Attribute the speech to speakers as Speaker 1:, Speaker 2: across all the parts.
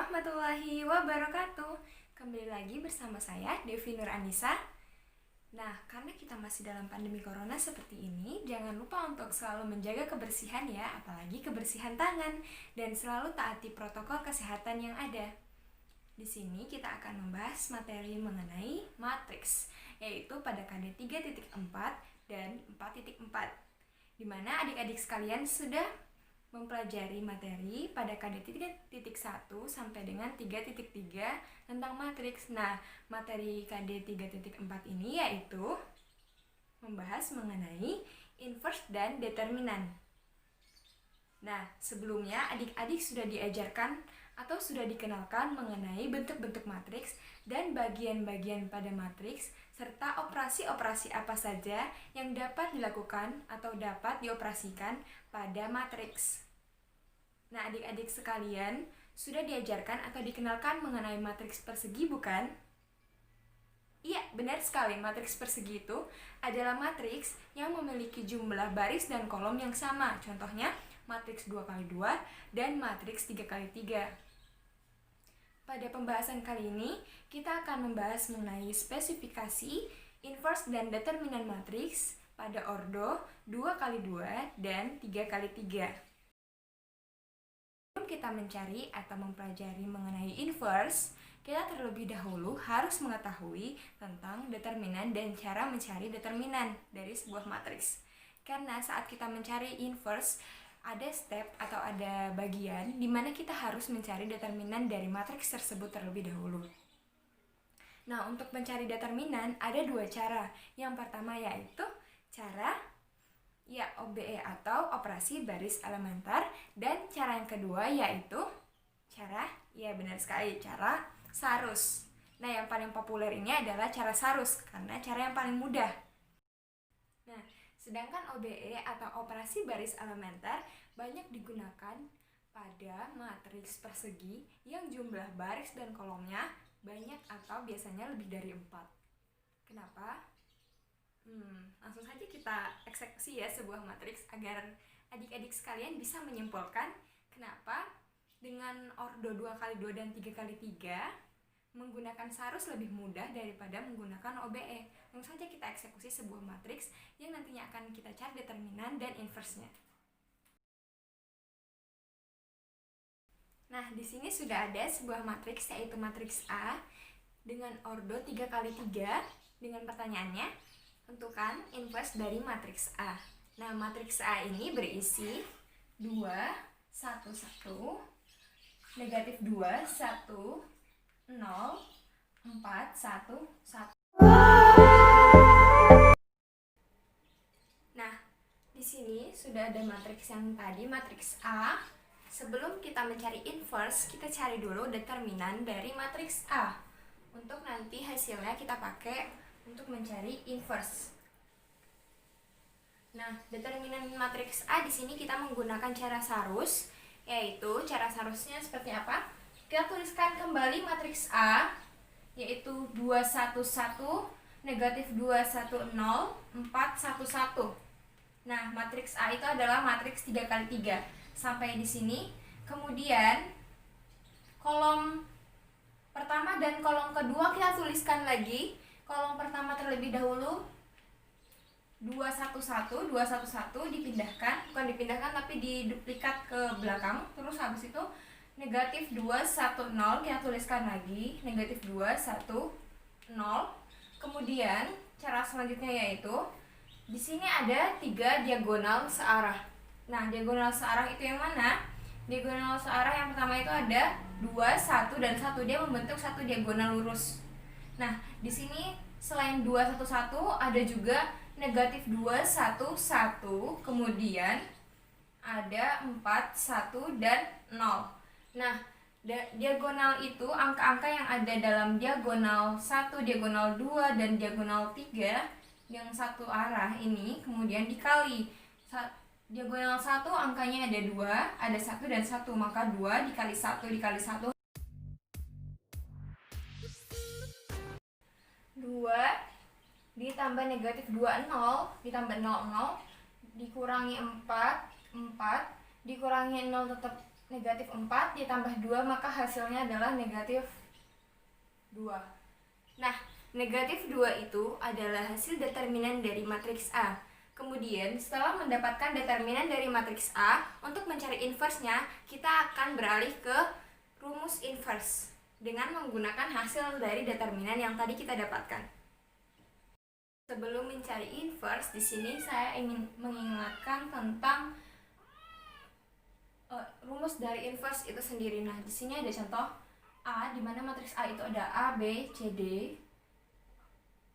Speaker 1: warahmatullahi wabarakatuh. Kembali lagi bersama saya, Devi Nur Anissa. Nah, karena kita masih dalam pandemi corona seperti ini, jangan lupa untuk selalu menjaga kebersihan ya, apalagi kebersihan tangan, dan selalu taati protokol kesehatan yang ada. Di sini kita akan membahas materi mengenai matriks, yaitu pada KD 3.4 dan 4.4, di mana adik-adik sekalian sudah mempelajari materi pada KD 3.1 sampai dengan 3.3 tentang matriks. Nah, materi KD 3.4 ini yaitu membahas mengenai inverse dan determinan. Nah, sebelumnya adik-adik sudah diajarkan atau sudah dikenalkan mengenai bentuk-bentuk matriks dan bagian-bagian pada matriks serta operasi-operasi apa saja yang dapat dilakukan atau dapat dioperasikan pada matriks. Nah, adik-adik sekalian sudah diajarkan atau dikenalkan mengenai matriks persegi, bukan? Iya, benar sekali. Matriks persegi itu adalah matriks yang memiliki jumlah baris dan kolom yang sama. Contohnya, matriks 2x2 dan matriks 3x3. Pada pembahasan kali ini, kita akan membahas mengenai spesifikasi, inverse dan determinan matriks pada ordo 2x2 dan 3x3. Sebelum kita mencari atau mempelajari mengenai inverse, kita terlebih dahulu harus mengetahui tentang determinan dan cara mencari determinan dari sebuah matriks. Karena saat kita mencari inverse, ada step atau ada bagian di mana kita harus mencari determinan dari matriks tersebut terlebih dahulu. Nah, untuk mencari determinan ada dua cara. Yang pertama yaitu cara OBE atau operasi baris elementer, dan cara yang kedua yaitu cara Sarus. Nah, yang paling populer ini adalah cara Sarus karena cara yang paling mudah. Nah, sedangkan OBE atau operasi baris elementer banyak digunakan pada matriks persegi yang jumlah baris dan kolomnya banyak atau biasanya lebih dari 4. Kenapa? Langsung saja kita eksekusi ya sebuah matriks agar adik-adik sekalian bisa menyimpulkan kenapa dengan ordo 2x2 dan 3x3 menggunakan Sarus lebih mudah daripada menggunakan OBE. Langsung saja kita eksekusi sebuah matriks yang nantinya akan kita cari determinan dan inverse-nya. Nah, di sini sudah ada sebuah matriks yaitu matriks A dengan ordo 3x3 dengan pertanyaannya, tentukan inverse dari matriks A. Nah, matriks A ini berisi 2, 1, 1, negatif 2, 1, 0, 4, 1, 1. Nah, di sini sudah ada matriks yang tadi, matriks A. Sebelum kita mencari inverse, kita cari dulu determinan dari matriks A. Untuk nanti hasilnya kita pakai untuk mencari inverse. Nah, determinan matriks A di sini kita menggunakan cara Sarus, yaitu cara Sarusnya seperti apa? Kita tuliskan kembali matriks A, yaitu 2, 1, 1, negatif 2, 1, 0, 4, 1, 1. Nah, matriks A itu adalah matriks 3x3. Sampai di sini. Kemudian, kolom pertama dan kolom kedua kita tuliskan lagi. Kolom pertama terlebih dahulu 211 dipindahkan, bukan dipindahkan tapi diduplikat ke belakang. Terus habis itu negatif 210 kita tuliskan lagi, negatif 210. Kemudian cara selanjutnya yaitu di sini ada 3 diagonal searah. Nah, diagonal searah itu yang mana? Diagonal searah yang pertama itu ada 2, 1 dan 1. Dia membentuk satu diagonal lurus. Nah, di sini selain 211 ada juga negatif 2, 1, 1, kemudian ada 4, 1 dan 0. Nah, diagonal itu angka-angka yang ada dalam diagonal 1, diagonal 2 dan diagonal 3 yang satu arah ini kemudian dikali. Diagonal 1 angkanya ada 2, ada 1 dan 1, maka 2 dikali 1 dikali 1 2 ditambah negatif 2, 0 ditambah 0, 0 dikurangi 4 dikurangi 0 tetap negatif 4 ditambah 2, maka hasilnya adalah negatif 2. Nah, negatif 2 itu adalah hasil determinan dari matriks A. Kemudian, setelah mendapatkan determinan dari matriks A, untuk mencari inverse-nya, kita akan beralih ke rumus inverse dengan menggunakan hasil dari determinan yang tadi kita dapatkan. Sebelum mencari inverse, di sini saya ingin mengingatkan tentang rumus dari inverse itu sendiri. Nah, di sini ada contoh A, di mana matriks A itu ada A, B, C, D.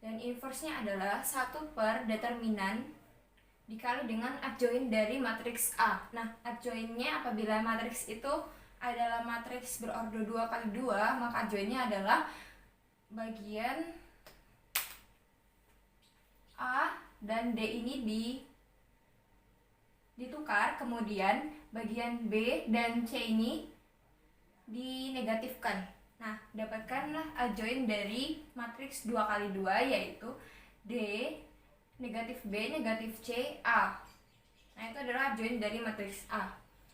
Speaker 1: Dan inverse-nya adalah 1 per determinan dikali dengan adjoint dari matriks A. Nah, adjoint-nya apabila matriks itu adalah matriks berordo 2 kali 2, maka adjoint-nya adalah bagian A dan D ini ditukar, kemudian bagian B dan C ini dinegatifkan. Nah, dapatkanlah adjoint dari matriks 2 kali 2, yaitu D, negatif B, negatif C, A. Nah, itu adalah adjoint dari matriks A.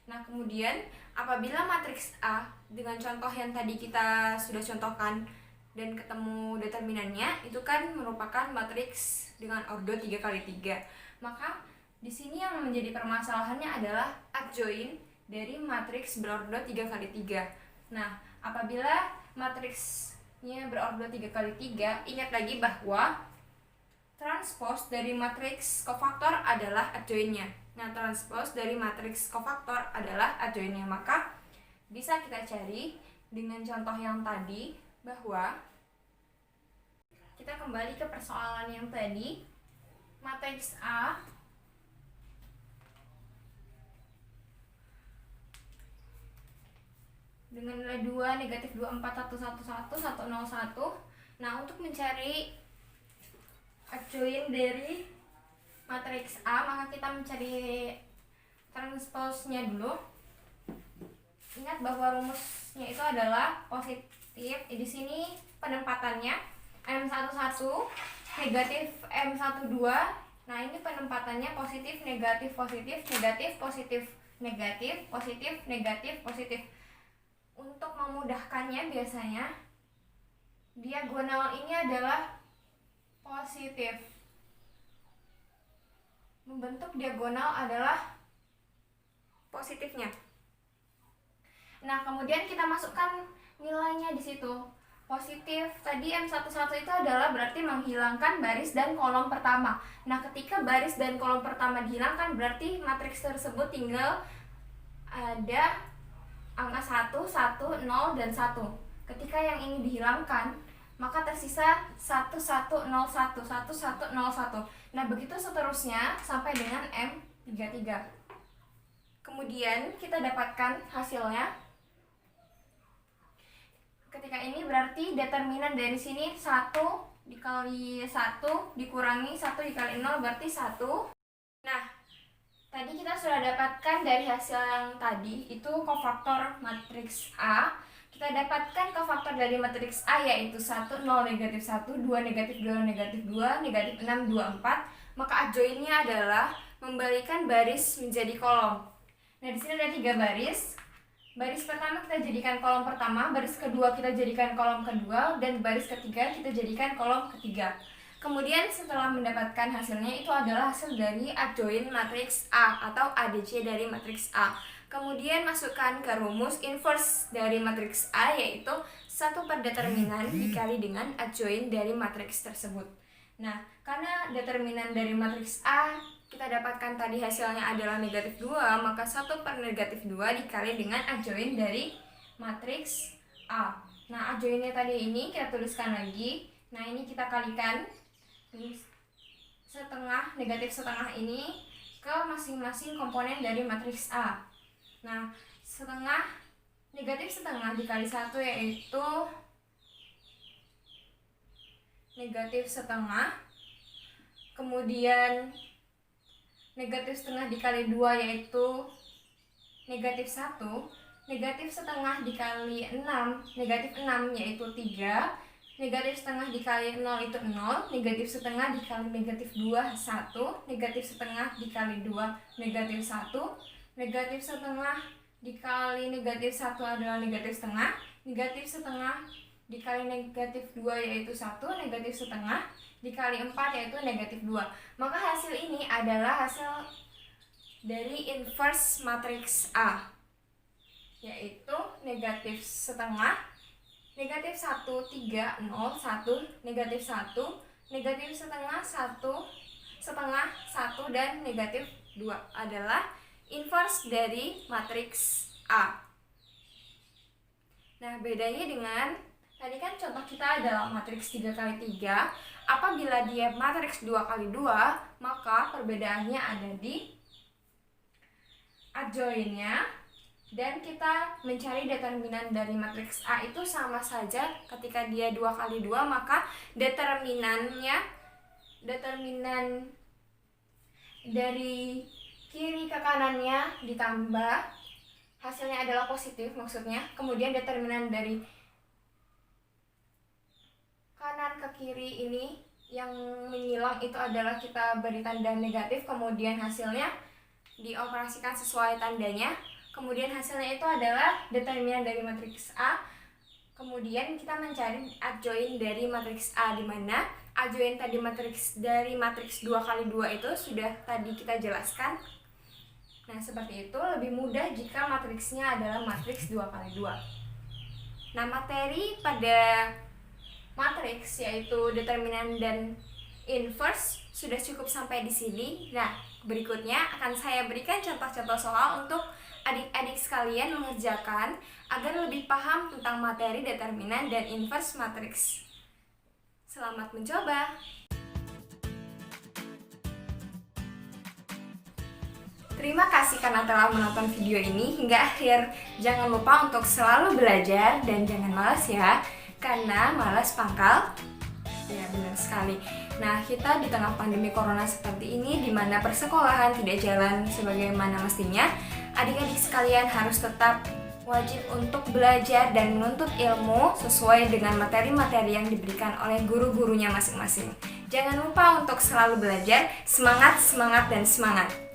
Speaker 1: Nah, kemudian apabila matriks A dengan contoh yang tadi kita sudah contohkan dan ketemu determinannya, itu kan merupakan matriks dengan ordo 3 kali 3. Maka di sini yang menjadi permasalahannya adalah adjoint dari matriks berordo 3 kali 3. Nah, apabila matriksnya berordo 3 kali 3, ingat lagi bahwa transpose dari matriks kofaktor adalah adjointnya. Nah, transpose dari matriks kofaktor adalah adjointnya. Maka bisa kita cari dengan contoh yang tadi, bahwa kita kembali ke persoalan yang tadi. Matriks A dengan nilai 2, negatif 2, 4, 1, 1, 1, 1, 0, 1. Nah, untuk mencari adjoint dari matriks A, maka kita mencari transpose-nya dulu. Ingat bahwa rumusnya itu adalah positif. Di sini penempatannya M11 negatif M12. Nah, ini penempatannya positif, negatif, positif, negatif, positif, negatif, positif, negatif, positif. Untuk memudahkannya, biasanya diagonal ini adalah positif. Membentuk diagonal adalah positifnya. Nah, kemudian kita masukkan nilainya di situ. Positif tadi M11 itu adalah berarti menghilangkan baris dan kolom pertama. Nah, ketika baris dan kolom pertama dihilangkan, berarti matriks tersebut tinggal ada angka 1, 1, 0, dan 1. Ketika yang ini dihilangkan, maka tersisa 1, 1, 0, 1, 1, 1, 0, 1. Nah, begitu seterusnya sampai dengan M33. Kemudian kita dapatkan hasilnya. Ketika ini berarti determinan dari sini 1 dikali 1 dikurangi 1 dikali 0 berarti 1. Nah, tadi kita sudah dapatkan dari hasil yang tadi itu kofaktor matriks A. Kita dapatkan kofaktor dari matriks A yaitu 1, 0, negatif 1, 2, negatif 2, negatif 2, negatif 6, 2, 4. Maka adjointnya adalah membalikan baris menjadi kolom. Nah, di sini ada 3 baris. Baris pertama kita jadikan kolom pertama, baris kedua kita jadikan kolom kedua, dan baris ketiga kita jadikan kolom ketiga. Kemudian setelah mendapatkan hasilnya, itu adalah hasil dari adjoint matriks A atau ADC dari matriks A. Kemudian masukkan ke rumus inverse dari matriks A, yaitu 1 per determinan dikali dengan adjoint dari matriks tersebut. Nah, karena determinan dari matriks A kita dapatkan tadi hasilnya adalah negatif 2, maka 1 per negatif 2 dikali dengan adjoint dari matriks A. Nah, adjointnya tadi ini kita tuliskan lagi. Nah, ini kita kalikan. Ini setengah, negatif setengah ini ke masing-masing komponen dari matriks A. Nah, setengah, negatif setengah dikali 1 yaitu negatif setengah. Kemudian negatif setengah dikali 2 yaitu negatif 1. Negatif setengah dikali 6, negatif 6 yaitu 3. Negatif setengah dikali 0 itu 0. Negatif setengah dikali negatif 2, 1. Negatif setengah dikali 2, negatif 1. Negatif setengah dikali negatif 1 adalah negatif setengah. Negatif setengah dikali negatif 2 yaitu 1, negatif setengah dikali 4 yaitu negatif 2. Maka hasil ini adalah hasil dari inverse matriks A, yaitu negatif setengah, negatif 1, 3, 0, 1, negatif 1, negatif setengah, 1, setengah, 1, dan negatif 2 adalah inverse dari matriks A. Nah, bedanya dengan tadi kan contoh kita adalah matriks 3 kali 3. Apabila dia matriks 2 kali 2, maka perbedaannya ada di adjoinnya, dan kita mencari determinan dari matriks A itu sama saja. Ketika dia 2 kali 2, maka determinan dari kiri ke kanannya ditambah, hasilnya adalah positif maksudnya. Kemudian determinan dari kanan ke kiri ini yang menyilang itu adalah kita beri tanda negatif, kemudian hasilnya dioperasikan sesuai tandanya. Kemudian hasilnya itu adalah determinan dari matriks A. Kemudian kita mencari adjoin dari matriks A, di mana adjoin tadi dari matriks 2 kali 2 itu sudah tadi kita jelaskan. Nah, seperti itu lebih mudah jika matriksnya adalah matriks 2 kali 2. Nah, materi pada matriks yaitu determinan dan inverse sudah cukup sampai di sini. Nah, berikutnya akan saya berikan contoh-contoh soal untuk adik-adik sekalian mengerjakan agar lebih paham tentang materi determinan dan inverse matriks. Selamat mencoba. Terima kasih karena telah menonton video ini hingga akhir. Jangan lupa untuk selalu belajar dan jangan malas ya, karena malas pangkal. Ya, benar sekali. Nah, kita di tengah pandemi corona seperti ini, di mana persekolahan tidak jalan sebagaimana mestinya, adik-adik sekalian harus tetap wajib untuk belajar dan menuntut ilmu sesuai dengan materi-materi yang diberikan oleh guru-gurunya masing-masing. Jangan lupa untuk selalu belajar. Semangat, semangat, dan semangat!